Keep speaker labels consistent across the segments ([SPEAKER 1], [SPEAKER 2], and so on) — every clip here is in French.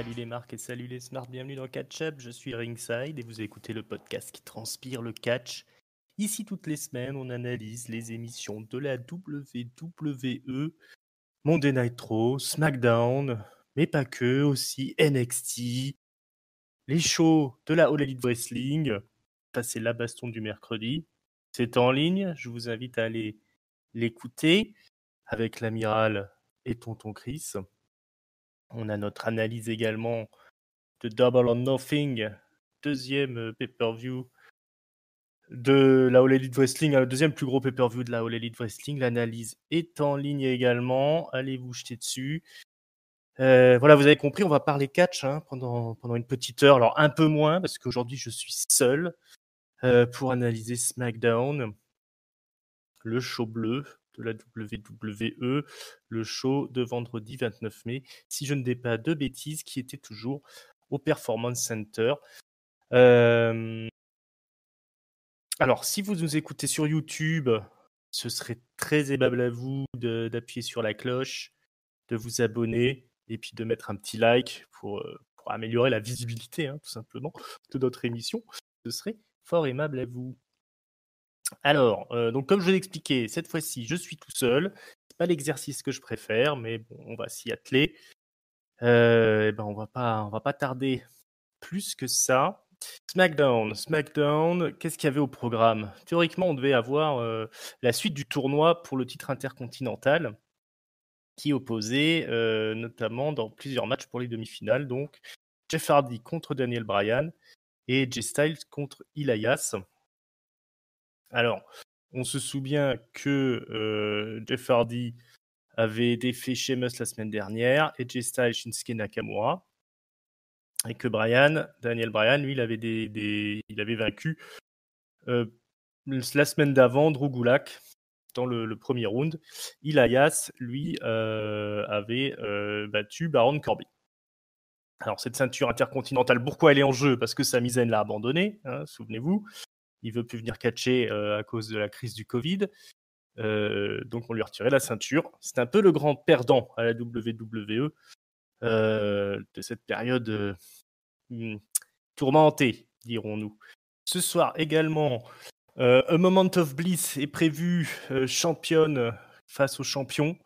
[SPEAKER 1] Salut les marques et salut les smarts, bienvenue dans Catch Up, je suis Ringside et vous écoutez le podcast qui transpire le catch. Ici toutes les semaines, on analyse les émissions de la WWE, Monday Night Raw, SmackDown, mais pas que, aussi NXT, les shows de la All Elite Wrestling, ça c'est la baston du mercredi. C'est en ligne, je vous invite à aller l'écouter avec l'amiral et tonton Chris. On a notre analyse également de Double or Nothing, deuxième pay-per-view de la All Elite Wrestling, le deuxième plus gros pay-per-view de la All Elite Wrestling. L'analyse est en ligne également, allez vous jeter dessus. Voilà, vous avez compris, on va parler catch pendant une petite heure, alors un peu moins, parce qu'aujourd'hui je suis seul pour analyser SmackDown, le show bleu de la WWE, le show de vendredi 29 mai, si je ne dis pas de bêtises, qui était toujours au Performance Center. Alors, si vous nous écoutez sur YouTube, ce serait très aimable à vous d'appuyer sur la cloche, de vous abonner et puis de mettre un petit like pour améliorer la visibilité, tout simplement, de notre émission. Ce serait fort aimable à vous. Alors, donc comme je l'ai expliqué, cette fois-ci, je suis tout seul. C'est pas l'exercice que je préfère, mais bon, on va s'y atteler. On va pas tarder plus que ça. SmackDown, qu'est-ce qu'il y avait au programme? Théoriquement, on devait avoir la suite du tournoi pour le titre intercontinental qui opposait notamment dans plusieurs matchs pour les demi-finales, donc Jeff Hardy contre Daniel Bryan et Jay Styles contre Elias. Alors, on se souvient que Jeff Hardy avait défait Sheamus la semaine dernière et Jay Styles Shinsuke Nakamura. Et que Daniel Bryan, lui, il avait vaincu la semaine d'avant Drew Gulak dans le premier round. Elias, lui, avait battu Baron Corbin. Alors, cette ceinture intercontinentale, pourquoi elle est en jeu? Parce que Sami Zayn l'a abandonné, souvenez-vous. Il veut plus venir catcher à cause de la crise du Covid. Donc, on lui a retiré la ceinture. C'est un peu le grand perdant à la WWE de cette période tourmentée, dirons-nous. Ce soir également, A Moment of Bliss est prévu, championne face aux champions.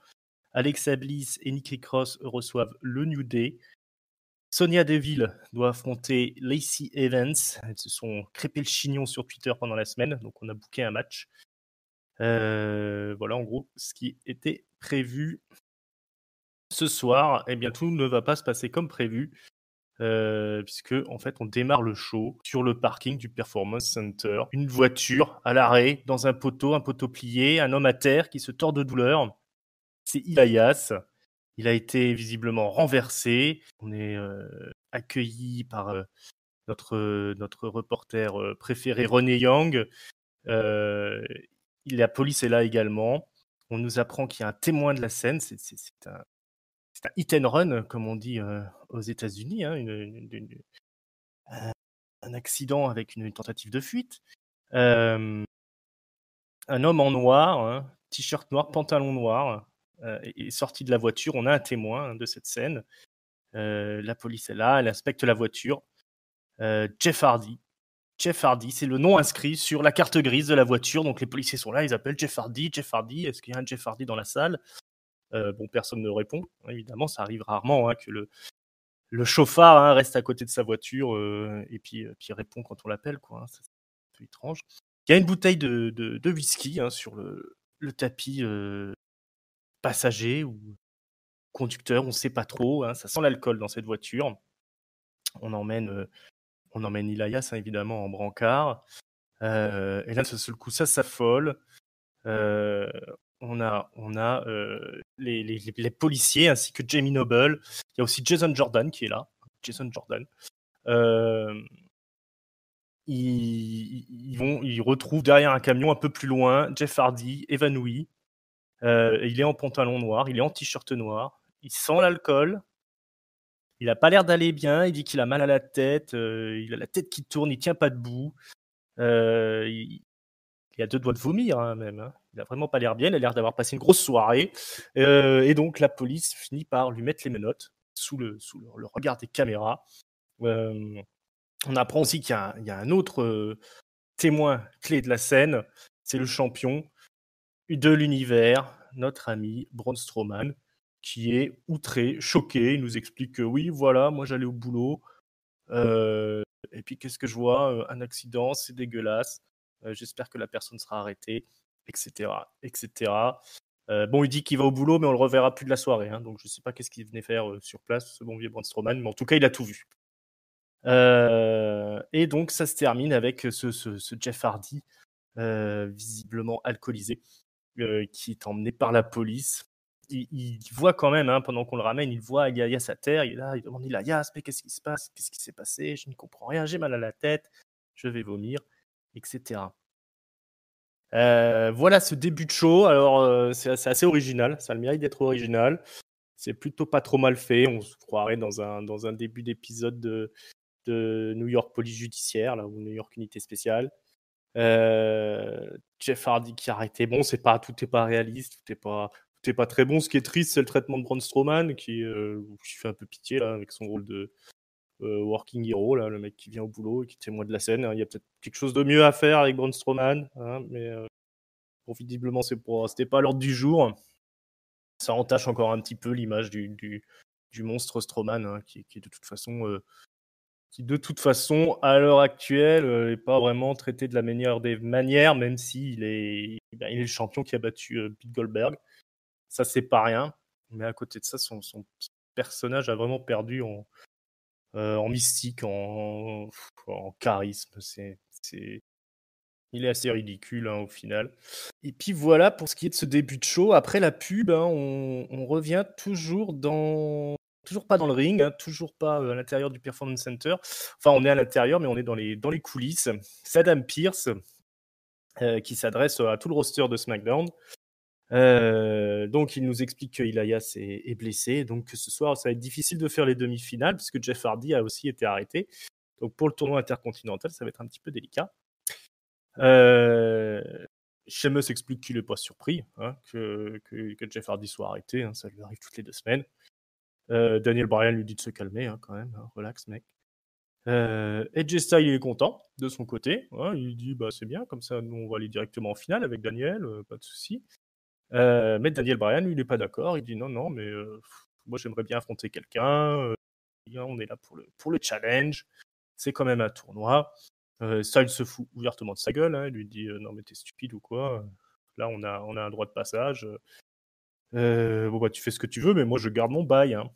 [SPEAKER 1] Alexa Bliss et Nikki Cross reçoivent le New Day. Sonya Deville doit affronter Lacey Evans. Elles se sont crêpées le chignon sur Twitter pendant la semaine, donc on a booké un match. Voilà en gros ce qui était prévu. Ce soir, eh bien tout ne va pas se passer comme prévu. Puisque en fait on démarre le show sur le parking du Performance Center. Une voiture à l'arrêt dans un poteau plié, un homme à terre qui se tord de douleur. C'est Elias. Il a été visiblement renversé. On est accueilli par notre reporter préféré René Yang. La police est là également. On nous apprend qu'il y a un témoin de la scène. C'est un hit and run, comme on dit aux États-Unis, un accident avec une tentative de fuite. Un homme en noir, t-shirt noir, pantalon noir, est sorti de la voiture. On a un témoin de cette scène. La police est là, elle inspecte la voiture. Jeff Hardy. Jeff Hardy, c'est le nom inscrit sur la carte grise de la voiture. Donc les policiers sont là, ils appellent Jeff Hardy. Jeff Hardy, est-ce qu'il y a un Jeff Hardy dans la salle? Bon, personne ne répond. Évidemment, ça arrive rarement que le chauffard reste à côté de sa voiture et puis répond quand on l'appelle, quoi. C'est un peu étrange. Il y a une bouteille de whisky sur le tapis passager ou conducteur, on ne sait pas trop. Ça sent l'alcool dans cette voiture. On emmène Elias, évidemment, en brancard. Et là, d'un seul coup, ça s'affole. On a les policiers ainsi que Jamie Noble. Il y a aussi Jason Jordan qui est là. Jason Jordan. Ils retrouvent derrière un camion un peu plus loin Jeff Hardy évanoui. Il est en pantalon noir, il est en t-shirt noir. Il sent l'alcool. Il n'a pas l'air d'aller bien. Il dit qu'il a mal à la tête. Il a la tête qui tourne. Il tient pas debout. Il a deux doigts de vomir même. Il a vraiment pas l'air bien. Il a l'air d'avoir passé une grosse soirée. Et donc la police finit par lui mettre les menottes. sous le regard des caméras. On apprend aussi qu'il y a un autre témoin clé de la scène, c'est le champion de l'univers, notre ami Braun Strowman, qui est outré, choqué. Il nous explique que oui, voilà, moi j'allais au boulot, et puis qu'est-ce que je vois? Un accident, c'est dégueulasse, j'espère que la personne sera arrêtée, etc., etc. Bon, il dit qu'il va au boulot, mais on le reverra plus de la soirée, hein, donc je sais pas qu'est-ce qu'il venait faire sur place, ce bon vieux Braun Strowman, mais en tout cas, il a tout vu. Et donc ça se termine avec ce Jeff Hardy, visiblement alcoolisé, qui est emmené par la police. Il voit quand même, hein, pendant qu'on le ramène, il voit Elias à terre, il est là, il demande Elias, mais qu'est-ce qui se passe? Qu'est-ce qui s'est passé? Je ne comprends rien, j'ai mal à la tête, je vais vomir, etc. Voilà ce début de show. Alors, c'est assez original, ça a le mérite d'être original. C'est plutôt pas trop mal fait, on se croirait dans un début d'épisode de New York Police Judiciaire, là, ou New York Unité Spéciale. Jeff Hardy qui a arrêté. Bon, tout est pas réaliste, tout est pas très bon. Ce qui est triste, c'est le traitement de Braun Strowman qui fait un peu pitié là avec son rôle de working hero là, le mec qui vient au boulot et qui est témoin de la scène. Il y a peut-être quelque chose de mieux à faire avec Braun Strowman, hein, mais bon, visiblement c'était pas à l'ordre du jour. Ça entache encore un petit peu l'image du monstre Strowman, hein, qui de toute façon à l'heure actuelle, n'est pas vraiment traité de la meilleure des manières, même s'il est, il est le champion qui a battu Pete Goldberg. Ça, c'est pas rien. Mais à côté de ça, son personnage a vraiment perdu en mystique, en charisme. Il est assez ridicule, hein, au final. Et puis voilà pour ce qui est de ce début de show. Après la pub, hein, on revient toujours pas dans le ring, hein, toujours pas à l'intérieur du Performance Center. Enfin, on est à l'intérieur, mais on est dans les coulisses. C'est Adam Pearce qui s'adresse à tout le roster de SmackDown. Donc, il nous explique que Elias est blessé. Donc, ce soir, ça va être difficile de faire les demi-finales puisque Jeff Hardy a aussi été arrêté. Donc, pour le tournoi intercontinental, ça va être un petit peu délicat. Sheamus explique qu'il n'est pas surpris, hein, que Jeff Hardy soit arrêté, hein, ça lui arrive toutes les 2 semaines. Daniel Bryan lui dit de se calmer, hein, quand même, hein, relax mec. AJ Styles il est content de son côté, hein, il dit bah c'est bien, comme ça nous on va aller directement en finale avec Daniel, pas de souci. Mais Daniel Bryan lui il n'est pas d'accord, il dit non non mais moi j'aimerais bien affronter quelqu'un, on est là pour le challenge, c'est quand même un tournoi. Styles se fout ouvertement de sa gueule, hein, il lui dit non mais t'es stupide ou quoi, là on a un droit de passage, bon bah tu fais ce que tu veux mais moi je garde mon bail, hein.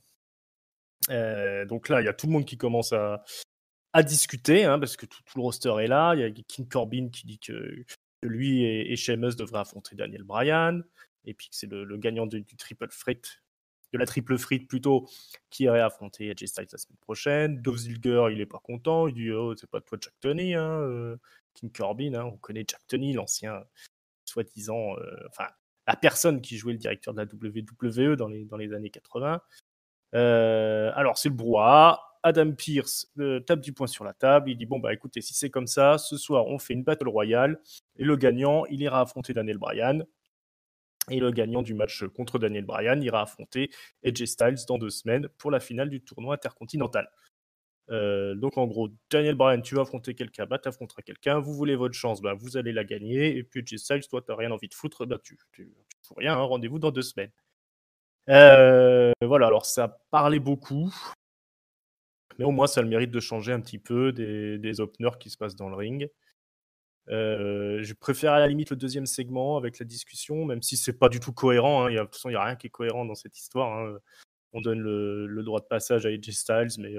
[SPEAKER 1] Donc là il y a tout le monde qui commence à discuter, hein, parce que tout le roster est là. Il y a King Corbin qui dit que lui et Sheamus devraient affronter Daniel Bryan, et puis que c'est le gagnant du triple threat, de la triple threat plutôt, qui irait affronter AJ Styles la semaine prochaine. Dolph Ziggler, il est pas content, il dit oh c'est pas toi Jack Tunney, hein, King Corbin, hein, on connaît Jack Tunney, l'ancien soi-disant, enfin la personne qui jouait le directeur de la WWE dans les années 80. Alors c'est le brouhaha. Adam Pearce tape du poing sur la table. Il dit bon bah écoutez, si c'est comme ça, ce soir on fait une battle royale et le gagnant il ira affronter Daniel Bryan. Et le gagnant du match contre Daniel Bryan ira affronter AJ Styles dans 2 semaines pour la finale du tournoi intercontinental. Donc en gros, Daniel Bryan, tu vas affronter quelqu'un, bah t'affronteras quelqu'un, vous voulez votre chance, bah vous allez la gagner, et puis AJ Styles, toi t'as rien envie de foutre, bah tu fous rien, hein, rendez-vous dans 2 semaines. Voilà, alors ça parlait beaucoup, mais au moins ça a le mérite de changer un petit peu des openers qui se passent dans le ring. Je préfère à la limite le deuxième segment avec la discussion, même si c'est pas du tout cohérent, hein. De toute façon, il n'y a rien qui est cohérent dans cette histoire, hein. On donne le droit de passage à AJ Styles, mais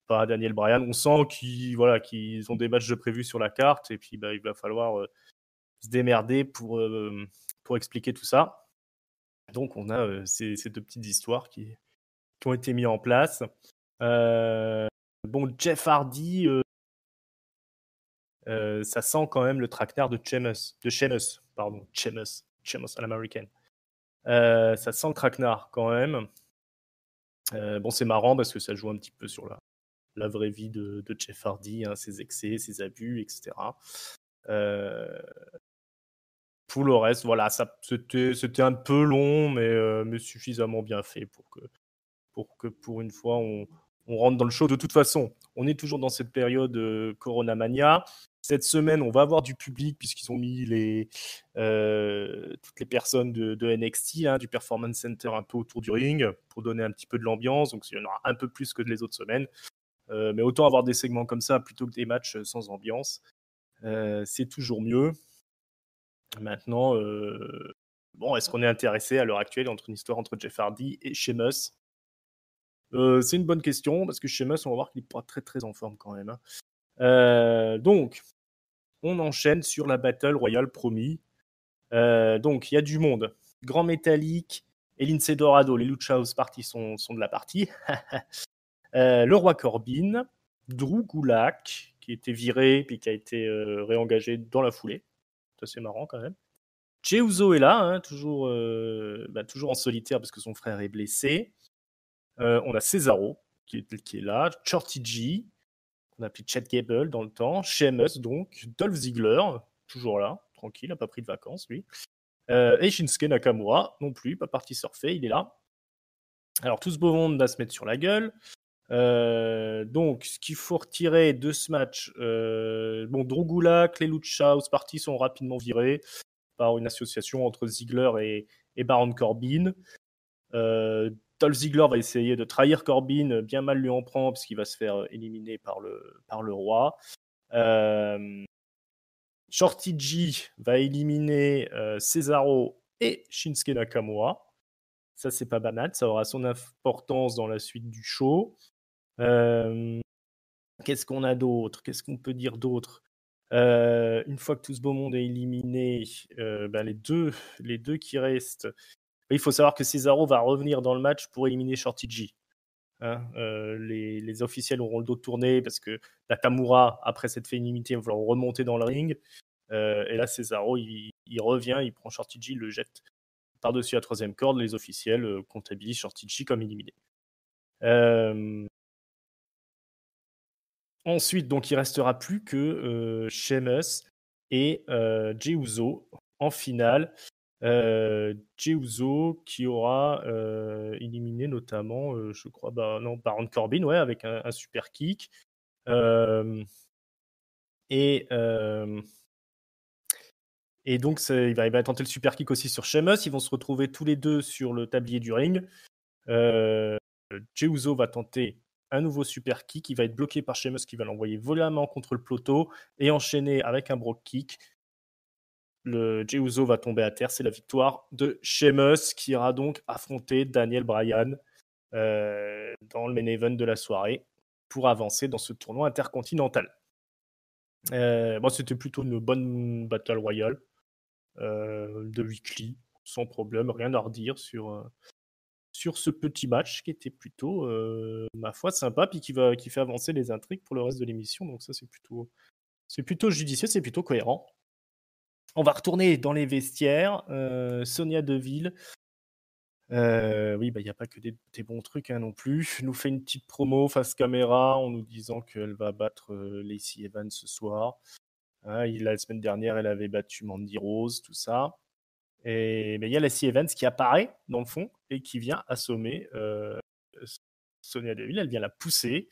[SPEAKER 1] pas à Daniel Bryan. On sent qu'ils ont des matchs de prévus sur la carte, et puis bah, il va falloir se démerder pour expliquer tout ça. Donc on a ces 2 petites histoires qui ont été mises en place. Bon, Jeff Hardy, ça sent quand même le traquenard de Sheamus, pardon, Sheamus à l'américaine. Ça sent le traquenard quand même. Bon, c'est marrant parce que ça joue un petit peu sur la vraie vie de Jeff Hardy, hein, ses excès, ses abus, etc. Pour le reste, voilà, c'était un peu long, mais suffisamment bien fait pour pour que pour une fois on rentre dans le show. De toute façon, on est toujours dans cette période Corona Mania. Cette semaine, on va avoir du public puisqu'ils ont mis toutes les personnes de NXT, hein, du Performance Center un peu autour du ring pour donner un petit peu de l'ambiance. Donc, il y en aura un peu plus que les autres semaines. Mais autant avoir des segments comme ça plutôt que des matchs sans ambiance. C'est toujours mieux. Maintenant, est-ce qu'on est intéressé à l'heure actuelle entre une histoire entre Jeff Hardy et Sheamus? C'est une bonne question parce que Sheamus, on va voir qu'il n'est pas très très en forme quand même, hein. Donc, on enchaîne sur la Battle Royale promis. Donc, il y a du monde. Grand Métallique et Lince Dorado, les Lucha House Party sont de la partie. Le Roi Corbin, Drew Gulak, qui était viré puis qui a été réengagé dans la foulée. C'est assez marrant quand même. Jey Uso est là, hein, toujours en solitaire parce que son frère est blessé. On a Cesaro qui est là, Shorty G, on a appelé Chad Gable dans le temps, Sheamus donc, Dolph Ziggler, toujours là, tranquille, n'a pas pris de vacances lui. Et Shinsuke Nakamura non plus, pas parti surfer, il est là. Alors tout ce beau monde va se mettre sur la gueule. Donc ce qu'il faut retirer de ce match, Drew Gulak, les Lucha House Party sont rapidement virés par une association entre Ziggler et Baron Corbin. Dolph Ziggler va essayer de trahir Corbin, bien mal lui en prend parce qu'il va se faire éliminer par le roi. Shorty G va éliminer Cesaro et Shinsuke Nakamura. Ça, c'est pas banal, ça aura son importance dans la suite du show. Qu'est-ce qu'on a d'autre? Qu'est-ce qu'on peut dire d'autre? Une fois que tout ce beau monde est éliminé, les deux qui restent, il faut savoir que Cesaro va revenir dans le match pour éliminer Shorty G. Hein, les officiels auront le dos tourné parce que Nakamura, après cette féminité, va vouloir remonter dans le ring. Et là, Cesaro, il revient, il prend Shorty G, il le jette par-dessus la troisième corde. Les officiels comptabilisent Shorty G comme éliminé. Ensuite, donc, il restera plus que Sheamus et Jey Uso en finale. Jey Uso qui aura éliminé notamment, je crois, Baron Corbin, ouais, avec un super kick. Et donc, il va tenter le super kick aussi sur Sheamus. Ils vont se retrouver tous les deux sur le tablier du ring. Jey Uso va tenter un nouveau super kick. Il va être bloqué par Sheamus qui va l'envoyer violemment contre le poteau et enchaîner avec un brogue kick. Jey Uso va tomber à terre. C'est la victoire de Sheamus qui ira donc affronter Daniel Bryan dans le main event de la soirée pour avancer dans ce tournoi intercontinental. C'était plutôt une bonne Battle Royale de weekly, sans problème, rien à redire sur ce petit match qui était plutôt, ma foi, sympa, puis qui fait avancer les intrigues pour le reste de l'émission. Donc ça, c'est plutôt judicieux, c'est plutôt cohérent. On va retourner dans les vestiaires. Sonia Deville, oui, il n'y a pas que des bons trucs non plus. Nous fait une petite promo face caméra en nous disant qu'elle va battre Lacey Evans ce soir. La semaine dernière, elle avait battu Mandy Rose, tout ça. Et il y a Lacey Evans qui apparaît dans le fond et qui vient assommer Sonia Deville. Elle vient la pousser.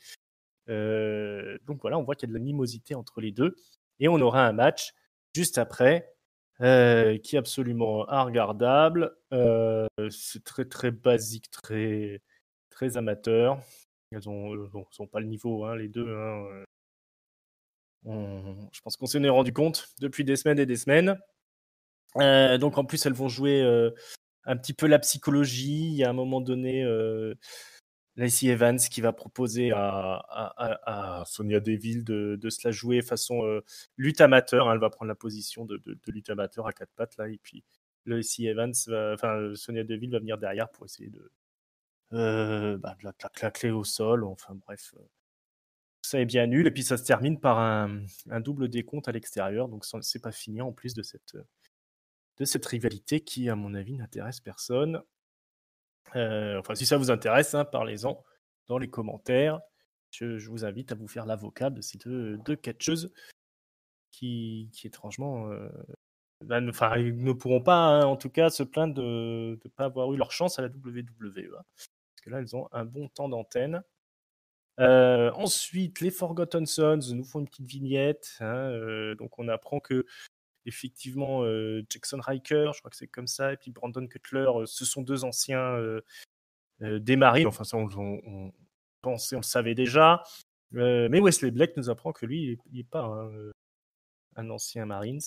[SPEAKER 1] Donc voilà, on voit qu'il y a de l'animosité entre les deux. Et on aura un match juste après qui est absolument regardable. C'est très très basique, très, très amateur. Elles ont pas le niveau, hein, les deux. Hein. Je pense qu'on s'en est rendu compte depuis des semaines et des semaines. Donc en plus, elles vont jouer un petit peu la psychologie. Il y a un moment donné, Lacey Evans qui va proposer à Sonia Deville de se la jouer façon lutte amateur. Hein. Elle va prendre la position de lutte amateur à quatre pattes là, et puis Sonia Deville va venir derrière pour essayer de la claquer au sol. Enfin bref, ça est bien nul. Et puis ça se termine par un double décompte à l'extérieur. Donc c'est pas fini en plus de cette rivalité qui, à mon avis, n'intéresse personne. Si ça vous intéresse, hein, parlez-en dans les commentaires. Je vous invite à vous faire l'avocat de ces deux catcheuses qui étrangement ne pourront pas, hein, en tout cas, se plaindre de ne pas avoir eu leur chance à la WWE. Hein. Parce que là, elles ont un bon temps d'antenne. Ensuite, les Forgotten Sons nous font une petite vignette. Donc, on apprend que effectivement, Jackson Riker, je crois que c'est comme ça, et puis Brandon Cutler, ce sont deux anciens des Marines. Enfin, ça, on pensait, on le savait déjà. Mais Wesley Blake nous apprend que lui, il n'est pas un ancien Marines.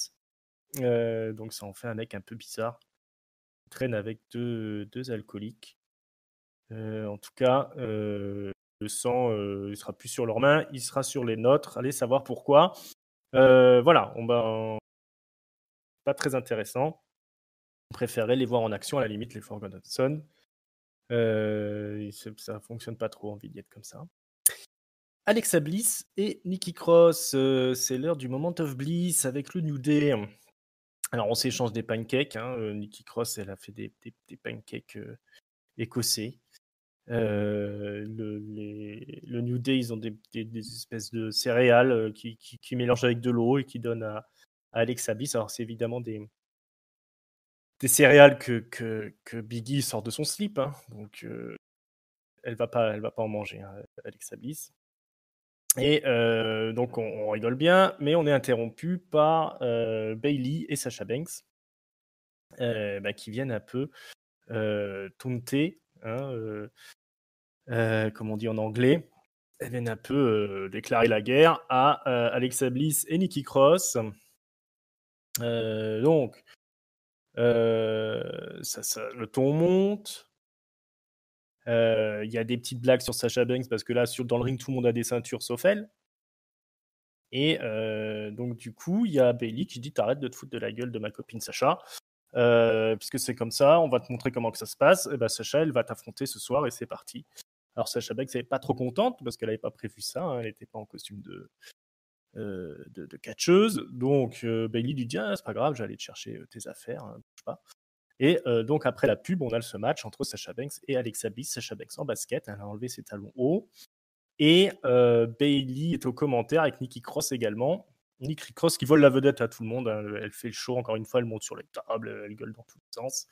[SPEAKER 1] Donc, ça en fait un mec un peu bizarre. Il traîne avec deux alcooliques. En tout cas, le sang, il sera plus sur leurs mains, il sera sur les nôtres. Allez savoir pourquoi. Voilà, pas très intéressant. On préférait les voir en action, à la limite, les Forgotten Sons. Ça fonctionne pas trop en vignette comme ça. Alexa Bliss et Nikki Cross, c'est l'heure du Moment of Bliss avec le New Day. Alors, on s'échange des pancakes. Nikki Cross, elle a fait des pancakes écossais. Le New Day, ils ont des espèces de céréales qui mélangent avec de l'eau et qui donnent à Alexa Bliss. Alors, c'est évidemment des céréales que Biggie sort de son slip. Donc, elle va pas en manger, Alexa Bliss. Et donc, on rigole bien, mais on est interrompu par Bayley et Sasha Banks qui viennent un peu taunter, comme on dit en anglais. Elles viennent un peu déclarer la guerre à Alexa Bliss et Nikki Cross. Donc, le ton monte. Il y a des petites blagues sur Sasha Banks parce que là, dans le ring, tout le monde a des ceintures sauf elle. Et donc, du coup, il y a Bayley qui dit t'arrêtes de te foutre de la gueule de ma copine Sasha. Puisque c'est comme ça, on va te montrer comment que ça se passe. Et Sasha, elle va t'affronter ce soir et c'est parti. Alors, Sasha Banks n'est pas trop contente parce qu'elle n'avait pas prévu ça. Elle n'était pas en costume de catcheuse. Donc, Bayley lui dit c'est pas grave, j'allais te chercher tes affaires, bouge pas. Et donc, après la pub, on a ce match entre Sasha Banks et Alexa Bliss. Sasha Banks en basket, elle a enlevé ses talons hauts. Et Bayley est au commentaire avec Nikki Cross également. Nikki Cross qui vole la vedette à tout le monde. Elle fait le show, encore une fois, elle monte sur les tables, elle gueule dans tous les sens.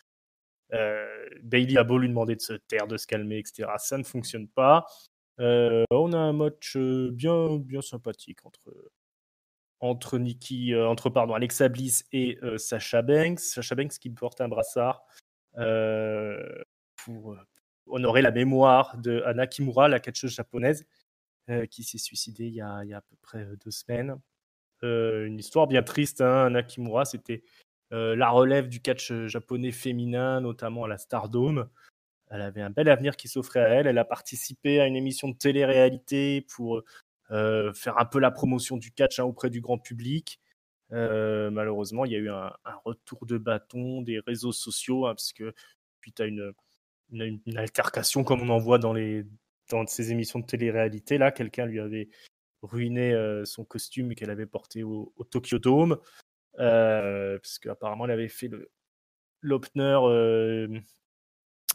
[SPEAKER 1] Bayley a beau lui demander de se taire, de se calmer, etc. Ça ne fonctionne pas. On a un match bien sympathique entre Alexa Bliss et Sasha Banks. Sasha Banks qui porte un brassard pour honorer la mémoire de Hana Kimura, la catcheuse japonaise, qui s'est suicidée il y a à peu près 2 semaines. Une histoire bien triste. Hana Kimura, c'était la relève du catch japonais féminin, notamment à la Stardome. Elle avait un bel avenir qui s'offrait à elle. Elle a participé à une émission de télé-réalité pour faire un peu la promotion du catch auprès du grand public. Malheureusement, il y a eu un retour de bâton des réseaux sociaux, parce que suite à une altercation comme on en voit dans ces émissions de télé-réalité, là, quelqu'un lui avait ruiné son costume qu'elle avait porté au Tokyo Dome, parce qu'apparemment elle avait fait l'opener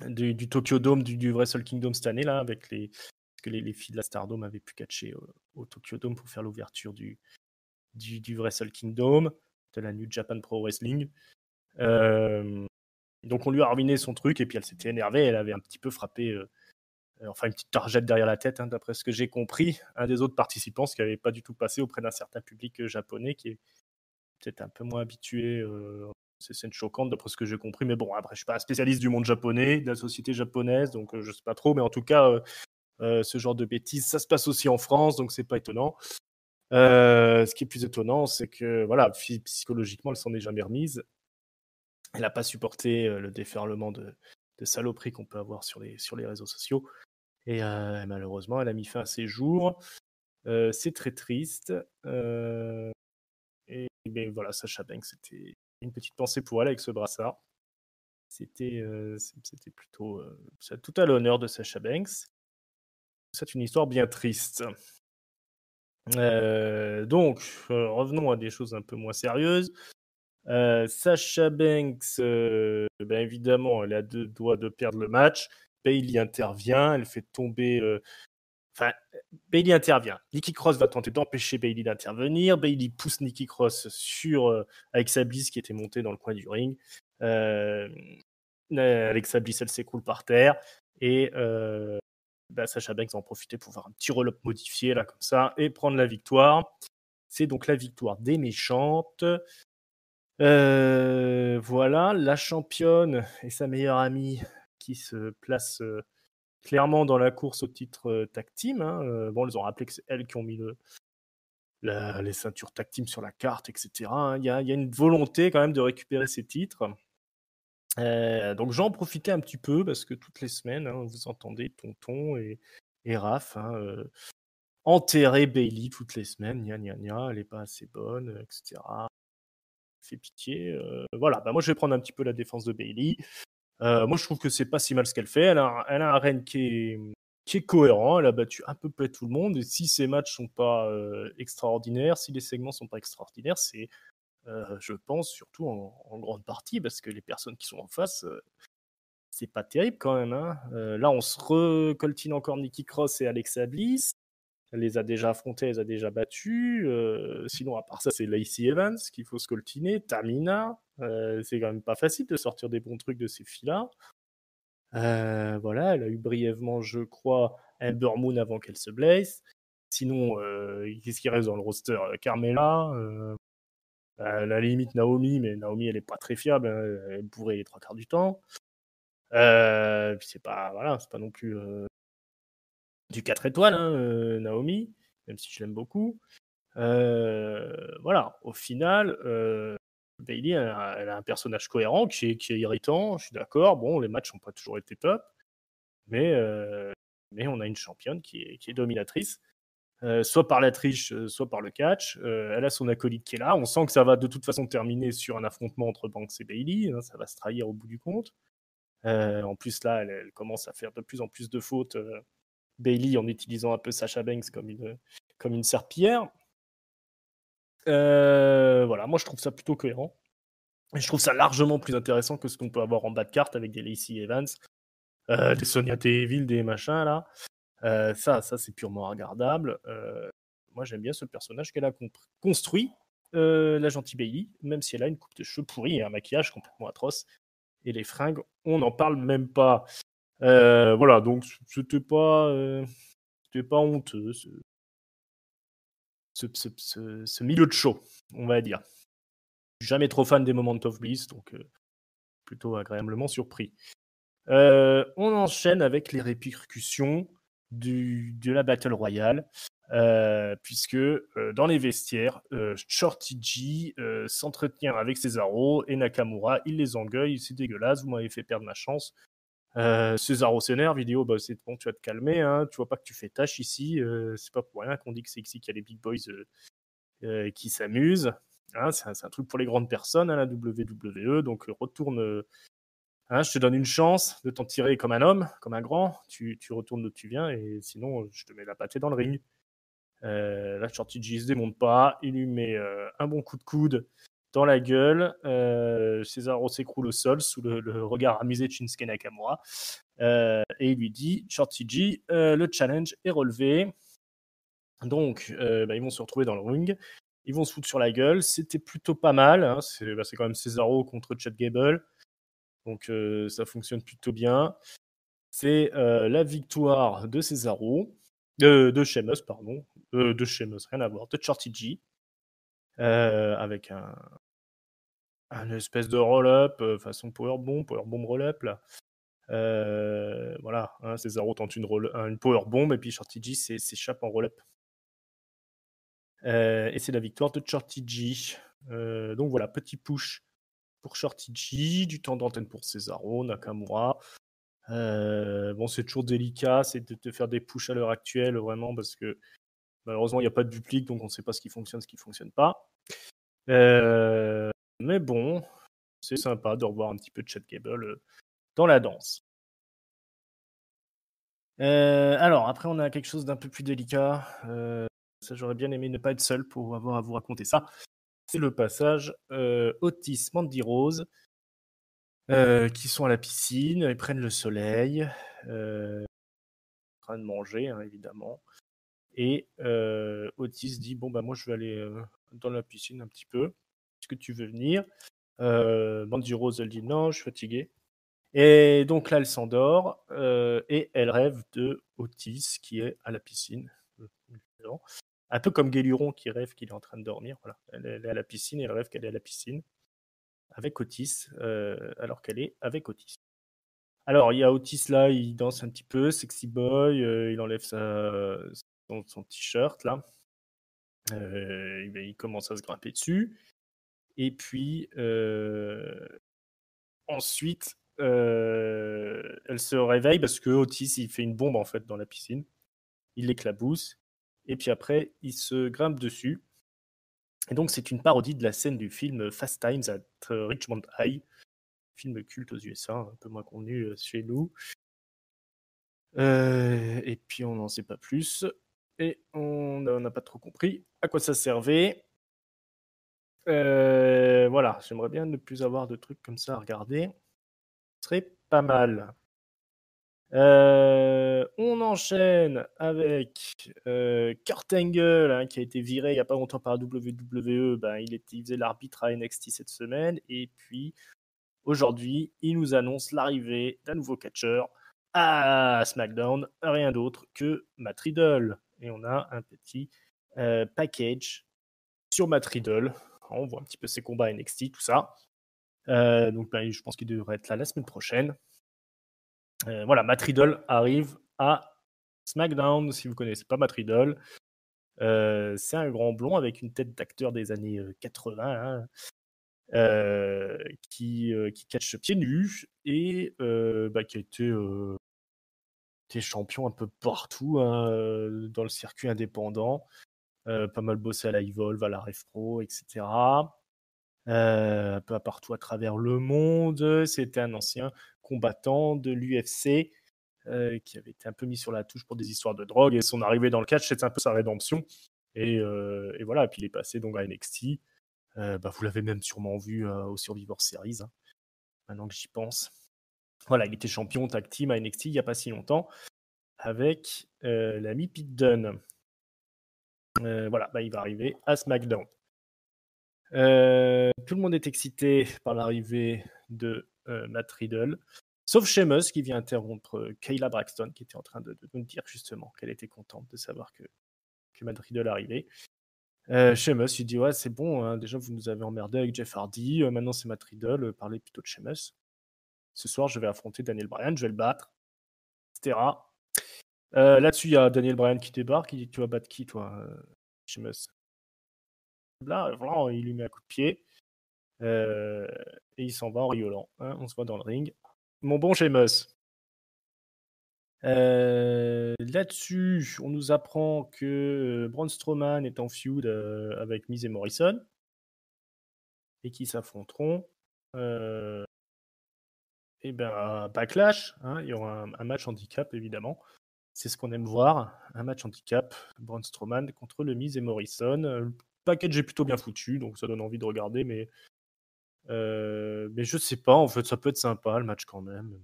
[SPEAKER 1] du Tokyo Dome, du Wrestle Kingdom cette année, là, parce que les filles de la Stardome avaient pu catcher au Tokyo Dome pour faire l'ouverture du Wrestle Kingdom, de la New Japan Pro Wrestling. Donc on lui a ruiné son truc, et puis elle s'était énervée, elle avait un petit peu frappé, une petite targette derrière la tête, d'après ce que j'ai compris, un des autres participants, ce qui n'avait pas du tout passé auprès d'un certain public japonais qui est peut-être un peu moins habitué ces scènes choquantes, d'après ce que j'ai compris. Mais bon, après, je ne suis pas un spécialiste du monde japonais, de la société japonaise, donc je ne sais pas trop. Mais en tout cas, ce genre de bêtises, ça se passe aussi en France, donc c'est pas étonnant. Ce qui est plus étonnant, c'est que voilà, psychologiquement, elle s'en est jamais remise. Elle n'a pas supporté le déferlement de saloperies qu'on peut avoir sur les réseaux sociaux. Et malheureusement, elle a mis fin à ses jours. C'est très triste. Et voilà, Sasha Banks, c'était une petite pensée pour elle avec ce brassard. C'était plutôt tout à l'honneur de Sasha Banks. C'est une histoire bien triste. Donc, revenons à des choses un peu moins sérieuses. Sasha Banks, évidemment, elle a 2 doigts de perdre le match. Bayley intervient, elle fait tomber. Bayley intervient. Nikki Cross va tenter d'empêcher Bayley d'intervenir. Bayley pousse Nikki Cross sur Alexa Bliss qui était montée dans le coin du ring. Alexa Bliss, elle s'écroule par terre. Et Sasha Banks va en profiter pour faire un petit roll-up modifié, là, comme ça, et prendre la victoire. C'est donc la victoire des méchantes. Voilà, la championne et sa meilleure amie qui se placent clairement dans la course au titre tag team. Bon, ils ont rappelé que c'est elles qui ont mis les ceintures tag team sur la carte, etc. Il y a une volonté quand même de récupérer ces titres. Donc j'en profitais un petit peu parce que toutes les semaines, vous entendez Tonton et Raph enterrer Bayley toutes les semaines. Gna gna gna, elle est pas assez bonne, etc. Fait pitié. Voilà, moi je vais prendre un petit peu la défense de Bayley. Moi je trouve que c'est pas si mal ce qu'elle fait. Elle a un règne qui est cohérent. Elle a battu à peu près tout le monde. Et si ces matchs sont pas extraordinaires, si les segments sont pas extraordinaires, c'est je pense surtout en grande partie parce que les personnes qui sont en face, c'est pas terrible quand même. Là, on se recoltine encore Nikki Cross et Alexa Bliss. Elle les a déjà affrontées, elle les a déjà battues. Sinon, à part ça, c'est Lacey Evans qu'il faut se coltiner. Tamina. C'est quand même pas facile de sortir des bons trucs de ces filles-là. Voilà, elle a eu brièvement, je crois, Ember Moon avant qu'elle se blesse. Sinon, qu'est-ce qui reste dans le roster? Carmella. À la limite Naomi, mais Naomi elle est pas très fiable, elle est bourrée les trois quarts du temps. Puis c'est pas non plus du 4 étoiles, Naomi, même si je l'aime beaucoup. Voilà, au final, Bayley elle a un personnage cohérent qui est irritant, je suis d'accord. Bon, les matchs n'ont pas toujours été top, mais on a une championne qui est dominatrice. Soit par la triche, soit par le catch. Elle a son acolyte qui est là. On sent que ça va de toute façon terminer sur un affrontement entre Banks et Bayley. Ça va se trahir au bout du compte. En plus, là, elle commence à faire de plus en plus de fautes. Bayley en utilisant un peu Sasha Banks comme une serpillière. Voilà, moi je trouve ça plutôt cohérent. Et je trouve ça largement plus intéressant que ce qu'on peut avoir en bas de carte avec des Lacey Evans, des Sonya Deville, des machins là. Ça c'est purement regardable. Moi, j'aime bien ce personnage qu'elle a construit, la gentille Bayley, même si elle a une coupe de cheveux pourrie et un maquillage complètement atroce. Et les fringues, on n'en parle même pas. Voilà, donc c'était pas honteux, ce milieu de show, on va dire. Je suis jamais trop fan des Moments of Bliss, donc plutôt agréablement surpris. On enchaîne avec les répercussions de la Battle Royale. Puisque dans les vestiaires, Shorty G s'entretient avec Cesaro et Nakamura, il les engueule, c'est dégueulasse, vous m'avez fait perdre ma chance. Cesaro s'énerve, vidéo, c'est bon, tu vas te calmer, tu vois pas que tu fais tâche ici, c'est pas pour rien qu'on dit que c'est ici qu'il y a les big boys qui s'amusent. C'est un truc pour les grandes personnes, la WWE, donc retourne. Je te donne une chance de t'en tirer comme un homme, comme un grand. Tu retournes d'où tu viens et sinon, je te mets la pâtée dans le ring. Là, Shorty G se démonte pas. Il lui met un bon coup de coude dans la gueule. Cesaro s'écroule au sol sous le regard amusé de Shinsuke Nakamura. Et il lui dit, Shorty G, le challenge est relevé. Donc, ils vont se retrouver dans le ring. Ils vont se foutre sur la gueule. C'était plutôt pas mal. C'est quand même Cesaro contre Chad Gable. Donc, ça fonctionne plutôt bien. C'est la victoire de Cesaro. De Sheamus, pardon. De Sheamus, rien à voir. De Shorty G. Avec un espèce de roll-up façon powerbomb roll-up là. Voilà, Cesaro tente une powerbomb et puis Shorty G s'échappe en roll-up. Et c'est la victoire de Shorty G. Donc voilà, petit push pour Shorty G, du temps d'antenne pour Cesaro, Nakamura. Bon, c'est toujours délicat, c'est de faire des pushs à l'heure actuelle, vraiment, parce que malheureusement, il n'y a pas de public, donc on ne sait pas ce qui fonctionne pas. Mais bon, c'est sympa de revoir un petit peu de Chad Gable dans la danse. Alors, après, on a quelque chose d'un peu plus délicat. Ça, j'aurais bien aimé ne pas être seul pour avoir à vous raconter ça. C'est le passage Otis, Mandy Rose, qui sont à la piscine, ils prennent le soleil, en train de manger, évidemment. Et Otis dit, bon, moi, je vais aller dans la piscine un petit peu. Est-ce que tu veux venir? Mandy Rose, elle dit, non, je suis fatiguée. Et donc là, elle s'endort et elle rêve de Otis qui est à la piscine. Évidemment. Un peu comme Guéluron qui rêve qu'il est en train de dormir. Voilà. Elle est à la piscine et elle rêve qu'elle est à la piscine avec Otis alors qu'elle est avec Otis. Alors, il y a Otis là, il danse un petit peu, sexy boy, il enlève son t-shirt là. Il commence à se grimper dessus. Et puis, ensuite, elle se réveille parce que Otis, il fait une bombe en fait dans la piscine. Il l'éclabousse. Et puis après, il se grimpe dessus. Et donc, c'est une parodie de la scène du film Fast Times at Richmond High, film culte aux USA, un peu moins connu chez nous. Et puis, on n'en sait pas plus. Et on n'a pas trop compris à quoi ça servait. Voilà, j'aimerais bien ne plus avoir de trucs comme ça à regarder. Ce serait pas mal. On enchaîne avec Kurt Angle, hein, qui a été viré il n'y a pas longtemps par WWE. Ben, il faisait l'arbitre à NXT cette semaine. Et puis, aujourd'hui, il nous annonce l'arrivée d'un nouveau catcheur à SmackDown. Rien d'autre que Matt Riddle. Et on a un petit package sur Matt Riddle. On voit un petit peu ses combats à NXT, tout ça. Donc, ben, je pense qu'il devrait être là la semaine prochaine. Voilà, Matt Riddle arrive à SmackDown. Si vous ne connaissez pas Matt Riddle, c'est un grand blond avec une tête d'acteur des années 80 hein, qui catch pieds nus et qui a été champion un peu partout hein, dans le circuit indépendant. Pas mal bossé à la Evolve, à la Rev Pro, etc. Un peu partout à travers le monde. C'était un ancien combattant de l'UFC qui avait été un peu mis sur la touche pour des histoires de drogue. Et son arrivée dans le catch, c'était un peu sa rédemption. Et voilà, et puis il est passé donc à NXT. Vous l'avez même sûrement vu au Survivor Series, hein, maintenant que j'y pense. Voilà, il était champion tag team à NXT il n'y a pas si longtemps avec l'ami Pete Dunne. Voilà, il va arriver à SmackDown. Tout le monde est excité par l'arrivée de Matt Riddle, sauf Sheamus qui vient interrompre Kayla Braxton qui était en train de nous dire justement qu'elle était contente de savoir que Matt Riddle arrivait. Sheamus, il dit ouais c'est bon, hein, déjà vous nous avez emmerdé avec Jeff Hardy, maintenant c'est Matt Riddle, parlez plutôt de Sheamus. Ce soir je vais affronter Daniel Bryan, je vais le battre, etc. Là-dessus il y a Daniel Bryan qui débarque, il dit tu vas battre qui toi, Sheamus? Là, voilà, il lui met un coup de pied. Et il s'en va en rigolant. Hein, on se voit dans le ring. Mon bon Sheamus. Là-dessus, on nous apprend que Braun Strowman est en feud avec Miz et Morrison et qu'ils s'affronteront. Et ben, Backlash, hein, il y aura un match handicap évidemment. C'est ce qu'on aime voir, un match handicap, Braun Strowman contre le Miz et Morrison. Le package est plutôt bien foutu, donc ça donne envie de regarder, mais je sais pas, en fait, ça peut être sympa le match quand même.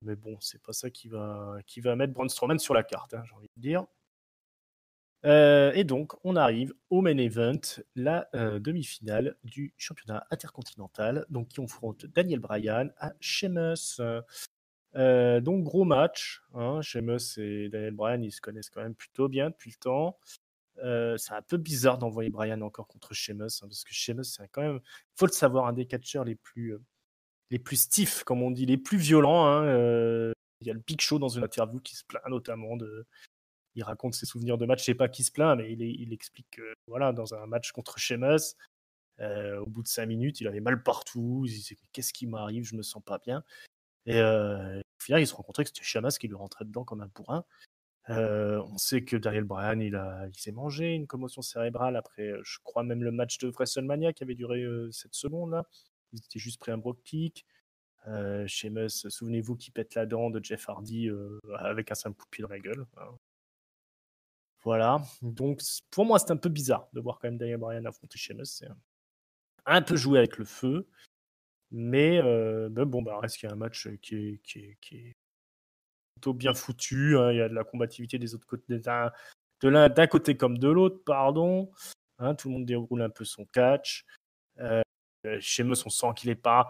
[SPEAKER 1] Mais bon, c'est pas ça qui va mettre Braun Strowman sur la carte, hein, j'ai envie de dire. Et donc, on arrive au main event, la demi-finale du championnat intercontinental, donc qui confronte Daniel Bryan à Sheamus. Donc, gros match. Hein, Sheamus et Daniel Bryan, ils se connaissent quand même plutôt bien depuis le temps. C'est un peu bizarre d'envoyer Bryan encore contre Sheamus, hein, parce que Sheamus, c'est quand même, faut le savoir, un des catcheurs les plus stiffs, comme on dit, les plus violents. Hein, il y a le Big Show dans une interview qui se plaint notamment il raconte ses souvenirs de match. Je sais pas qui se plaint, mais il explique que voilà, dans un match contre Sheamus, au bout de 5 minutes, il avait mal partout. Il disait qu'est-ce qui m'arrive, je me sens pas bien. Et au final, il se rencontrait que c'était Sheamus qui lui rentrait dedans comme un bourrin. On sait que Daniel Bryan, il s'est mangé une commotion cérébrale après, je crois même le match de WrestleMania qui avait duré 7 secondes là. Il était juste pris un brogue kick. Sheamus, souvenez-vous qui pète la dent de Jeff Hardy avec un simple coup de pied dans la gueule. Hein. Voilà. Donc pour moi, c'est un peu bizarre de voir quand même Daniel Bryan affronter Sheamus. C'est un peu joué avec le feu. Mais bon, reste qu'il y a un match qui est plutôt bien foutu. Hein. Il y a de la combativité des autres côtés, d'un côté comme de l'autre, pardon. Hein, tout le monde déroule un peu son catch. Sheamus, on sent qu'il n'est pas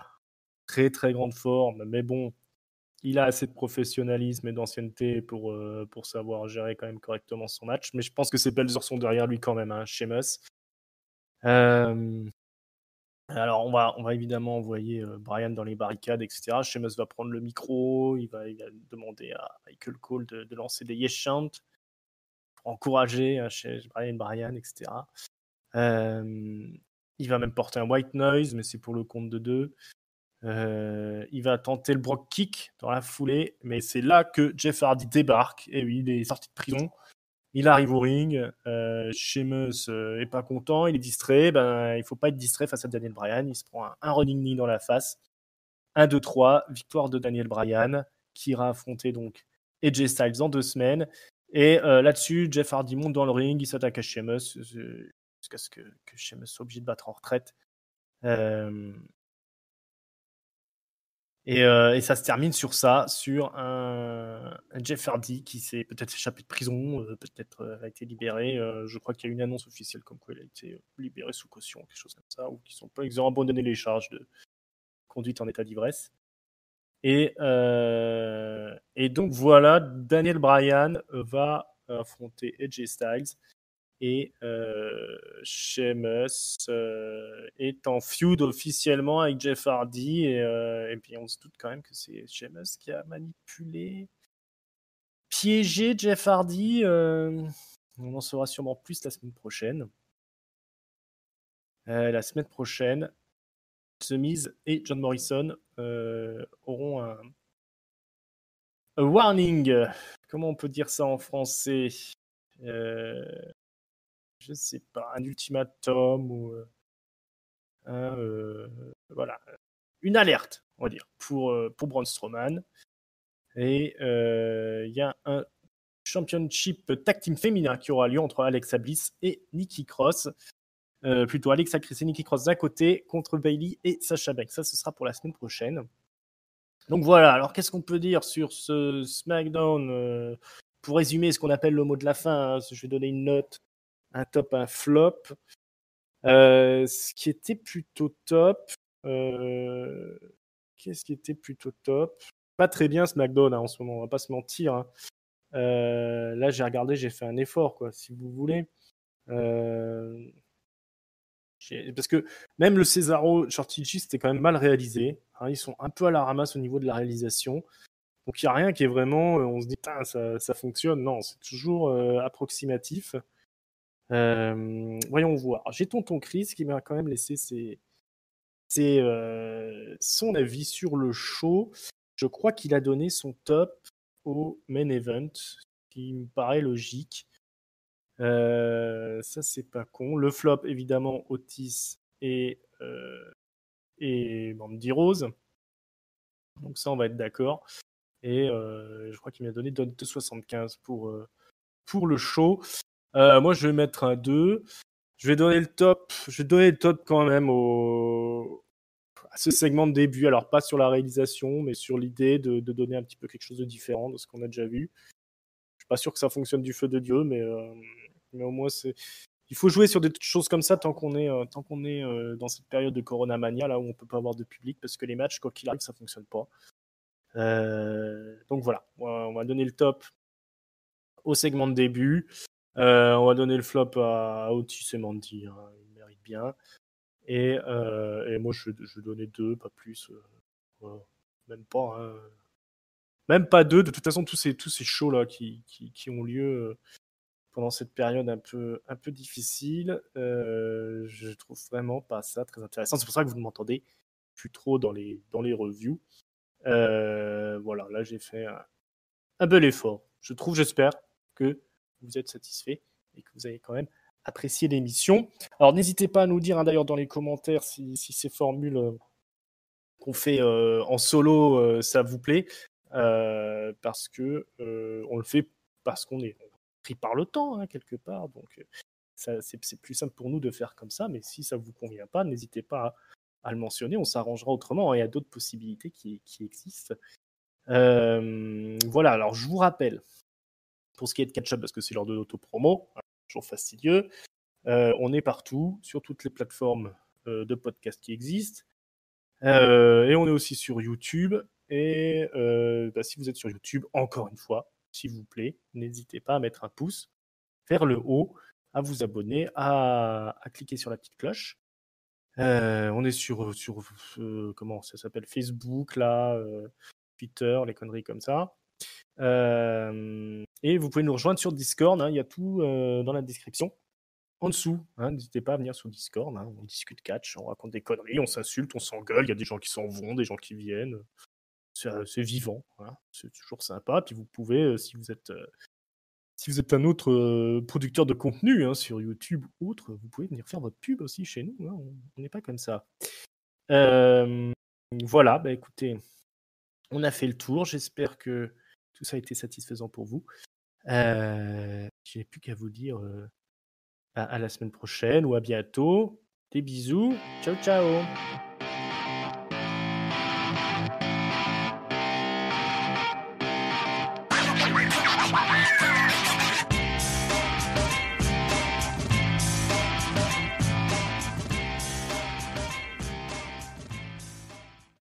[SPEAKER 1] très très grande forme, mais bon, il a assez de professionnalisme et d'ancienneté pour savoir gérer quand même correctement son match. Mais je pense que ses belles heures sont derrière lui quand même, hein, Sheamus. Alors on va évidemment envoyer Bryan dans les barricades, etc. Sheamus va prendre le micro, il va demander à Michael Cole de lancer des yes chants pour encourager Bryan, etc. Il va même porter un white noise, mais c'est pour le compte de 2. Il va tenter le Brock Kick dans la foulée, mais c'est là que Jeff Hardy débarque. Et oui, il est sorti de prison. Il arrive au ring. Sheamus est pas content, il est distrait. Il faut pas être distrait face à Daniel Bryan. Il se prend un running knee dans la face. 1, 2, 3, victoire de Daniel Bryan, qui ira affronter donc AJ Styles en 2 semaines. Et là-dessus, Jeff Hardy monte dans le ring, il s'attaque à Sheamus, jusqu'à ce que Sheamus soit obligé de battre en retraite. Et ça se termine sur ça, sur un Jeff Hardy qui s'est peut-être échappé de prison, peut-être a été libéré. Je crois qu'il y a une annonce officielle comme quoi il a été libéré sous caution, quelque chose comme ça, ou qu'ils ont abandonné les charges de conduite en état d'ivresse. Et donc voilà, Daniel Bryan va affronter AJ Styles. Et Sheamus est en feud officiellement avec Jeff Hardy. Et puis on se doute quand même que c'est Sheamus qui a manipulé, piégé Jeff Hardy. On en saura sûrement plus la semaine prochaine. La semaine prochaine, The Miz et John Morrison auront un warning. Comment on peut dire ça en français? Je sais pas, un ultimatum ou voilà, une alerte, on va dire, pour Braun Strowman. Et il y a un championship tag team féminin qui aura lieu entre Alexa Bliss et Nikki Cross. Plutôt Alexa Bliss et Nikki Cross d'un côté contre Bayley et Sasha Banks. Ça, ce sera pour la semaine prochaine. Donc voilà, alors qu'est-ce qu'on peut dire sur ce SmackDown pour résumer ce qu'on appelle le mot de la fin, je vais donner une note, un top, un flop. Ce qui était plutôt top, qu'est-ce qui était plutôt top? Pas très bien SmackDown en ce moment, on va pas se mentir. Hein. Là, j'ai regardé, j'ai fait un effort, quoi, si vous voulez. Parce que même le Cesaro Shorty c'était quand même mal réalisé. Hein, ils sont un peu à la ramasse au niveau de la réalisation. Donc il n'y a rien qui est vraiment, on se dit, ça fonctionne. Non, c'est toujours approximatif. Voyons voir. J'ai Tonton Chris qui m'a quand même laissé son avis sur le show. Je crois qu'il a donné son top au main event, ce qui me paraît logique. Ça, c'est pas con. Le flop, évidemment, Otis et Mandy Rose. Donc ça, on va être d'accord. Et je crois qu'il m'a donné 2,75 pour le show. Moi, je vais mettre un 2. Je vais donner le top quand même à ce segment de début. Alors, pas sur la réalisation, mais sur l'idée de donner un petit peu quelque chose de différent de ce qu'on a déjà vu. Je suis pas sûr que ça fonctionne du feu de Dieu, mais au moins, il faut jouer sur des choses comme ça tant qu'on est dans cette période de Corona Mania, là où on peut pas avoir de public, parce que les matchs, quoi qu'il arrive, ça fonctionne pas. Donc voilà, on va donner le top au segment de début. On va donner le flop à Otis et Mandy. Hein. Ils méritent bien. Et moi, je vais donner 2, pas plus. Voilà. Même pas. Hein. Même pas 2. De toute façon, tous ces shows-là qui ont lieu pendant cette période un peu difficile, je trouve vraiment pas ça très intéressant. C'est pour ça que vous ne m'entendez plus trop dans les reviews. Voilà, là, j'ai fait un bel effort. J'espère que vous êtes satisfait et que vous avez quand même apprécié l'émission. Alors n'hésitez pas à nous dire d'ailleurs dans les commentaires si ces formules qu'on fait en solo ça vous plaît, parce que on le fait parce qu'on est pris par le temps hein, quelque part, donc c'est plus simple pour nous de faire comme ça, mais si ça vous convient pas, n'hésitez pas à le mentionner, on s'arrangera autrement, il y a d'autres possibilités qui existent. Voilà, alors je vous rappelle, pour ce qui est de catch-up, parce que c'est l'heure de l'auto-promo, toujours fastidieux, on est partout, sur toutes les plateformes de podcast qui existent. Et on est aussi sur YouTube. Et si vous êtes sur YouTube, encore une fois, s'il vous plaît, n'hésitez pas à mettre un pouce vers le haut, à vous abonner, à cliquer sur la petite cloche. On est sur comment ça s'appelle, Facebook, là, Twitter, les conneries comme ça. Et vous pouvez nous rejoindre sur Discord, hein, il y a tout dans la description. En dessous, hein, n'hésitez pas à venir sur Discord, hein, on discute catch, on raconte des conneries, on s'insulte, on s'engueule, il y a des gens qui s'en vont, des gens qui viennent. C'est vivant, hein, c'est toujours sympa. Puis vous pouvez, si vous êtes un autre producteur de contenu, hein, sur YouTube ou autre, vous pouvez venir faire votre pub aussi chez nous, hein, on n'est pas comme ça. Voilà, bah écoutez, on a fait le tour. J'espère que tout ça a été satisfaisant pour vous. J'ai plus qu'à vous dire à la semaine prochaine ou à bientôt. Des bisous. Ciao, ciao.